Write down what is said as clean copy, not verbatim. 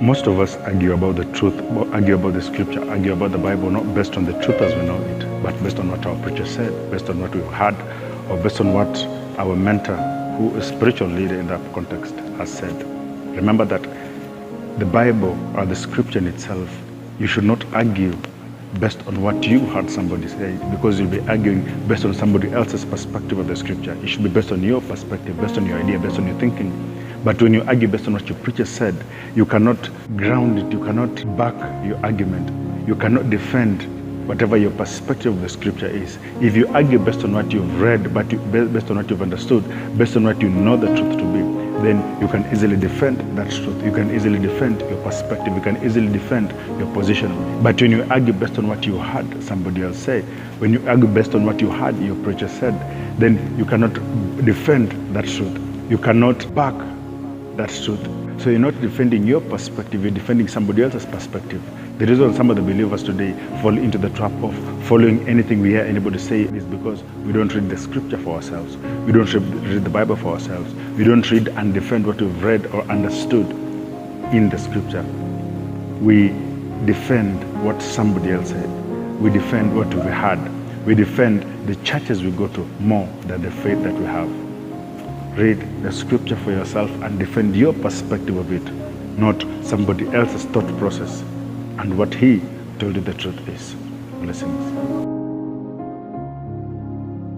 Most of us argue about the truth, argue about the scripture, argue about the Bible, not based on the truth as we know it, but based on what our preacher said, based on what we've heard, or based on what our mentor, who is spiritual leader in that context, has said. Remember that the Bible or the scripture in itself, you should not argue based on what you heard somebody say, because you'll be arguing based on somebody else's perspective of the scripture. It should be based on your perspective, based on your idea, based on your thinking. But when you argue based on what your preacher said, you cannot ground it, you cannot back your argument, you cannot defend whatever your perspective of the scripture is. If you argue based on what you've read, but based on what you've understood, based on what you know the truth to be, then you can easily defend that truth. You can easily defend your perspective. You can easily defend your position. But when you argue based on what you heard somebody else say, when you argue based on what you heard your preacher said, then you cannot defend that truth. You cannot back that truth. So you're not defending your perspective, you're defending somebody else's perspective. The reason some of the believers today fall into the trap of following anything we hear anybody say is because we don't read the scripture for ourselves. We don't read the Bible for ourselves. We don't read and defend what we've read or understood in the scripture. We defend what somebody else said. We defend what we've heard. We defend the churches we go to more than the faith that we have. Read the scripture for yourself and defend your perspective of it, not somebody else's thought process and what he told you the truth is. Blessings.